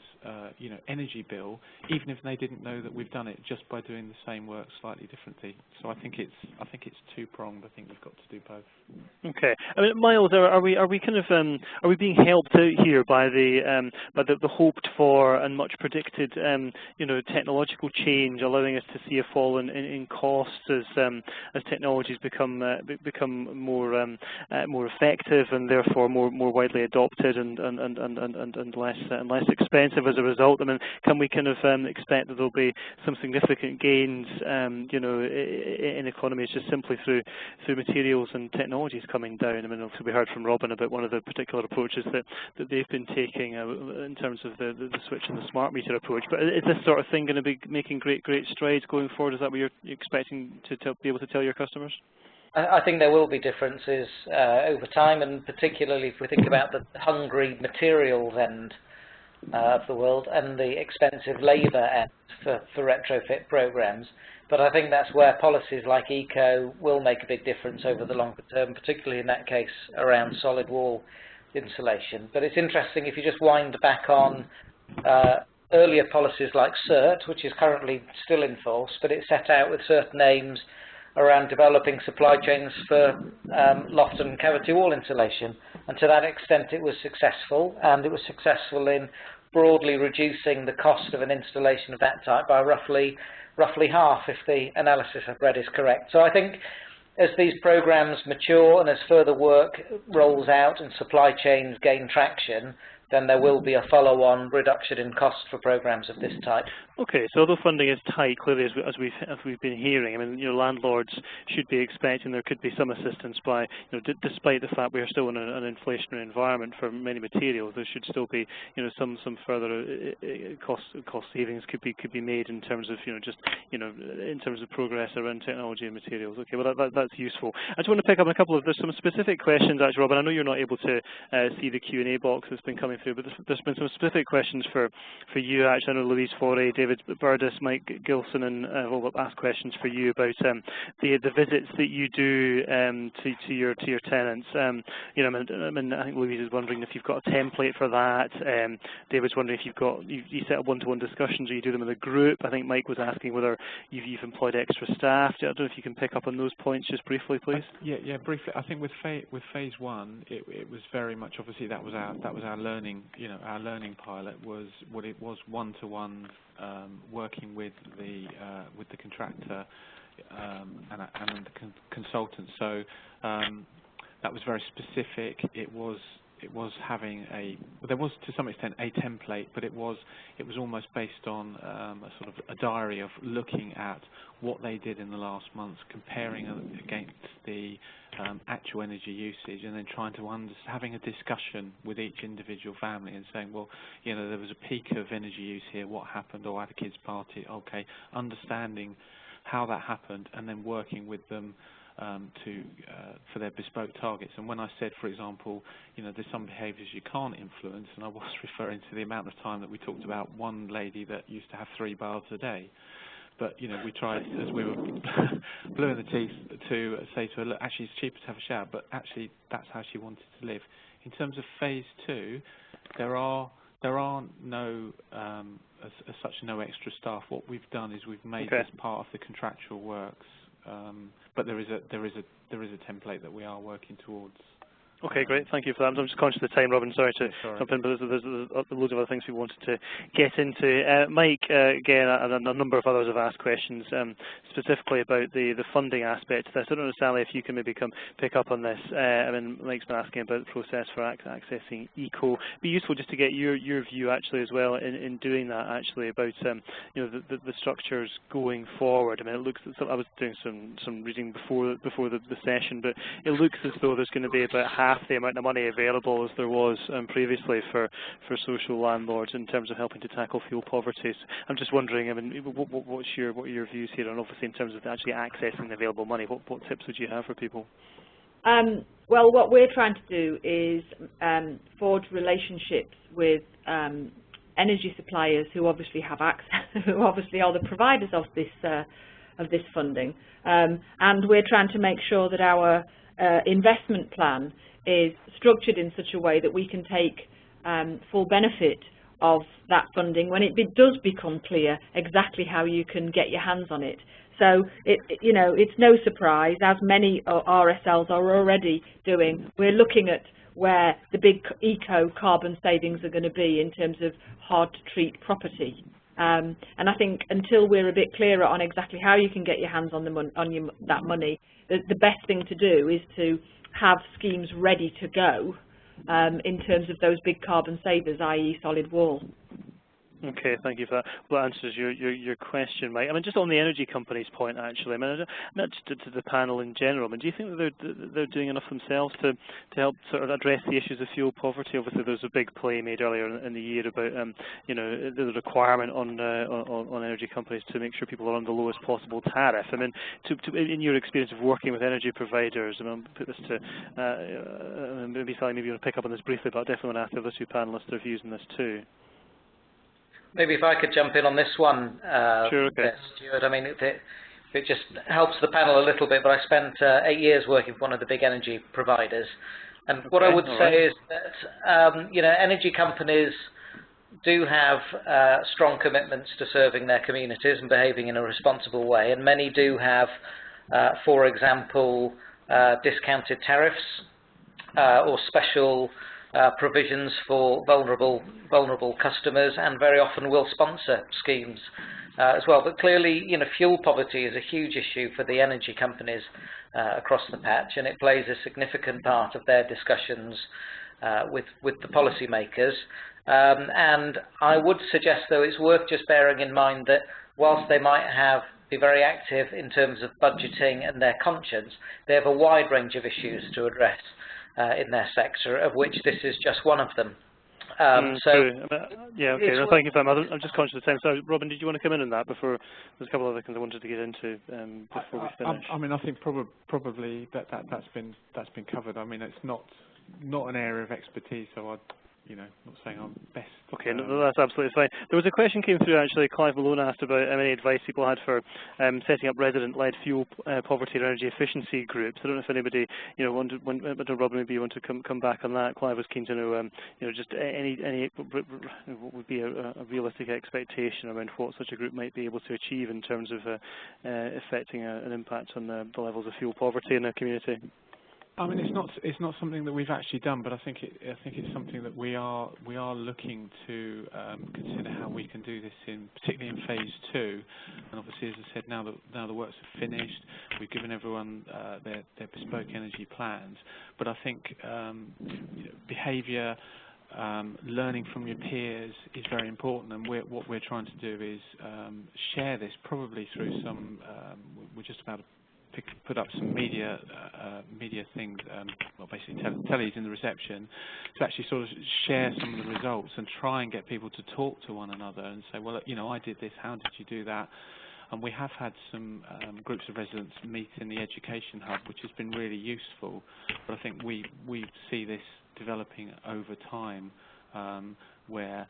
you know, energy bill, even if they didn't know that we've done it, just by doing the same work slightly differently. So I think it's two-pronged. I think we've got to do both. Okay. I mean, Miles, are we kind of are we being helped out here by the hoped for and much predicted you know, technological change, allowing us to see a fall in costs as technologies become more effective and therefore more widely adopted and less expensive as a result? I mean, can we kind of expect that there'll be some significant gains you know, in economies just simply through materials and technologies coming down? I mean, obviously we heard from Robin about one of the particular approaches that they've been taking in terms of the switch and the smart meter approach. But is this sort of thing going to be making great strides going forward? Is that what you're expecting to be able to tell your customers? I think there will be differences over time, and particularly if we think about the hungry materials end of the world and the expensive labour end for retrofit programs. But I think that's where policies like ECO will make a big difference over the longer term, particularly in that case around solid wall insulation. But it's interesting, if you just wind back on earlier policies like CERT, which is currently still in force, but it set out with certain aims around developing supply chains for loft and cavity wall insulation, and to that extent it was successful, and it was successful in broadly reducing the cost of an installation of that type by roughly half, if the analysis I've read is correct. So I think as these programs mature and as further work rolls out and supply chains gain traction, then there will be a follow-on reduction in cost for programs of this type. Okay, so although funding is tight, clearly as we've been hearing, I mean, you know, landlords should be expecting there could be some assistance by, you know, despite the fact we are still in an inflationary environment for many materials, there should still be, you know, some further cost savings could be made in terms of, you know, just, you know, in terms of progress around technology and materials. Okay, well that's useful. I just want to pick up on a couple of, there's some specific questions actually, Robin. I know you're not able to see the Q&A box that's been coming through, but there's been some specific questions for you actually. I know Louise Forey, David Burdis, Mike Gilson, and all asked questions for you about the visits that you do to your tenants. You know, I think Louise is wondering if you've got a template for that. David's wondering if you set up one-to-one discussions or you do them in a group. I think Mike was asking whether you've employed extra staff. I don't know if you can pick up on those points just briefly, please. Yeah, briefly. I think with phase one, it was very much, obviously that was our learning. You know, our learning pilot was what it was, one-to-one, working with the contractor and the consultant. So that was very specific. It was having there was to some extent a template, but it was almost based on a sort of a diary of looking at what they did in the last months, comparing against the actual energy usage, and then trying to having a discussion with each individual family and saying, well, you know, there was a peak of energy use here, what happened, or at a kids' party, okay, understanding how that happened, and then working with them for their bespoke targets. And when I said, for example, you know, there's some behaviours you can't influence, and I was referring to the amount of time that we talked about one lady that used to have 3 baths a day. But, you know, we tried, as we were blue in the teeth, to say to her, look, actually it's cheaper to have a shower, but actually that's how she wanted to live. In terms of phase 2, there are no, as such, no extra staff. What we've done is we've made this part of the contractual works, but there is a template that we are working towards. Okay, great. Thank you for that. I'm just conscious of the time, Robin. Sorry to jump in, but there's loads of other things we wanted to get into. Mike, again, and a number of others have asked questions specifically about the funding aspect of this. I don't know, Sally, if you can maybe pick up on this. I mean, Mike's been asking about the process for accessing ECO. It'd be useful just to get your view actually as well in doing that actually about you know, the structures going forward. I mean, it looks. I was doing some reading before the session, but it looks as though there's going to be about half half the amount of money available as there was previously for social landlords in terms of helping to tackle fuel poverty. So I'm just wondering, I mean, what are your views here, and obviously in terms of actually accessing the available money, what tips would you have for people? Well, what we're trying to do is forge relationships with energy suppliers who obviously have access, who obviously are the providers of this funding, and we're trying to make sure that our investment plan is structured in such a way that we can take full benefit of that funding when it does become clear exactly how you can get your hands on it. So, it's no surprise, as many RSLs are already doing, we're looking at where the big eco-carbon savings are going to be in terms of hard-to-treat property. And I think until we're a bit clearer on exactly how you can get your hands on that money, the best thing to do is to have schemes ready to go in terms of those big carbon savers, i.e. solid wall. Okay, thank you for that. Well, that answers your question, Mike. I mean, just on the energy companies' point, actually, I mean, not just to the panel in general, I mean, do you think that they're doing enough themselves to help sort of address the issues of fuel poverty? Obviously, there was a big play made earlier in the year about, the requirement on energy companies to make sure people are on the lowest possible tariff. I mean, in your experience of working with energy providers, I mean, I'll put this to maybe Sally, maybe you want to pick up on this briefly, but I definitely want to ask the other two panelists their views on this too. Maybe if I could jump in on this one, sure, okay. Stuart. I mean, it just helps the panel a little bit, but I spent 8 years working for one of the big energy providers. And okay, what I would say is that, energy companies do have strong commitments to serving their communities and behaving in a responsible way. And many do have, for example, discounted tariffs or special provisions for vulnerable customers, and very often will sponsor schemes as well. But clearly, fuel poverty is a huge issue for the energy companies across the patch, and it plays a significant part of their discussions with the policymakers. And I would suggest, though, it's worth just bearing in mind that whilst they might be very active in terms of budgeting and their conscience, they have a wide range of issues to address in their sector, of which this is just one of them. Yeah, okay. No, thank you, Pam. I'm just conscious of time. So, Robin, did you want to come in on that before? There's a couple of other things I wanted to get into before we finish. I mean, I think probably that's been covered. I mean, it's not an area of expertise, so not saying I'm best. Okay, no, that's absolutely fine. There was a question came through, actually, Clive Malone asked about any advice people had for setting up resident-led fuel poverty or energy efficiency groups. I don't know if anybody, Robin, maybe you want to come back on that. Clive was keen to know, just any what would be a realistic expectation around what such a group might be able to achieve in terms of affecting an impact on the levels of fuel poverty in a community. I mean, it's not something that we've actually done, but I think it's something that we are looking to consider how we can do this particularly in phase 2. And obviously, as I said, now the works are finished, we've given everyone their bespoke energy plans. But I think behaviour, learning from your peers is very important, and what we're trying to do is share this probably through some. We're just about to put up some media things, basically tellies in the reception, to actually sort of share some of the results and try and get people to talk to one another and say, well, I did this, how did you do that? And we have had some groups of residents meet in the education hub, which has been really useful. But I think we see this developing over time, where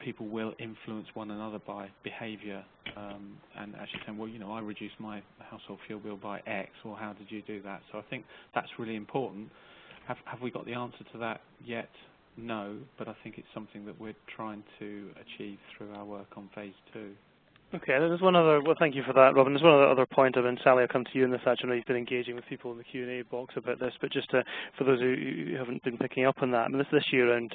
people will influence one another by behaviour, and actually saying, well, I reduced my household fuel bill by X, or how did you do that? So I think that's really important. Have we got the answer to that yet? No, but I think it's something that we're trying to achieve through our work on phase 2. Okay, there's one other, well, thank you for that, Robin. There's one other point, and Sally, I'll come to you in this. Actually, you've been engaging with people in the Q&A box about this, but just for those who haven't been picking up on that, I mean, this year, and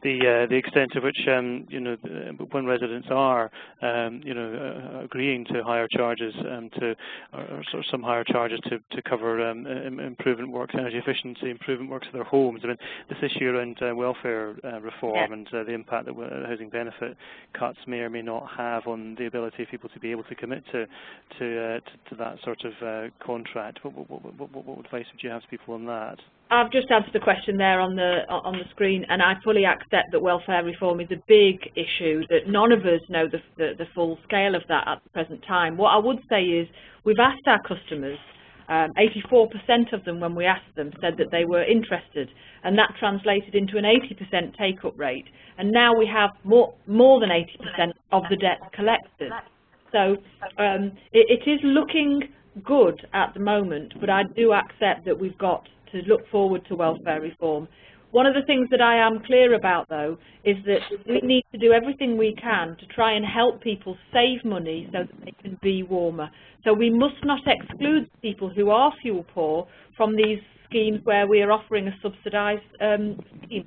the extent to which, when residents are, agreeing to higher charges, or sort of some higher charges to cover improvement works, energy efficiency improvement works of their homes. I mean, this issue around welfare reform and the impact that housing benefit cuts may or may not have on the ability ability of people to be able to commit to that sort of contract. What advice would you have to people on that? I've just answered the question there on the screen, and I fully accept that welfare reform is a big issue, that none of us know the full scale of that at the present time. What I would say is we've asked our customers, 84% of them when we asked them said that they were interested, and that translated into an 80% take-up rate, and now we have more than 80% of the debt collected. So it is looking good at the moment, but I do accept that we've got to look forward to welfare reform. One of the things that I am clear about, though, is that we need to do everything we can to try and help people save money so that they can be warmer. So we must not exclude people who are fuel poor from these schemes where we are offering a subsidised scheme.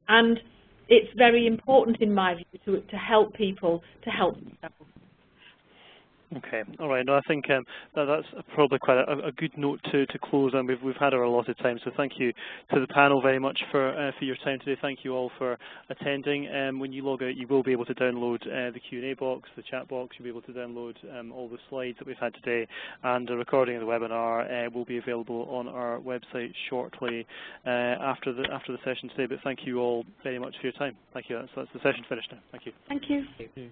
And it's very important, in my view, to help people to help themselves. Okay, all right. No, I think that's probably quite a good note to close on. We've had our allotted time, so thank you to the panel very much for your time today. Thank you all for attending. When you log out, you will be able to download the Q&A box, the chat box. You'll be able to download all the slides that we've had today, and a recording of the webinar will be available on our website shortly after the session today. But thank you all very much for your time. Thank you. That's the session finished now. Thank you. Thank you. Thank you.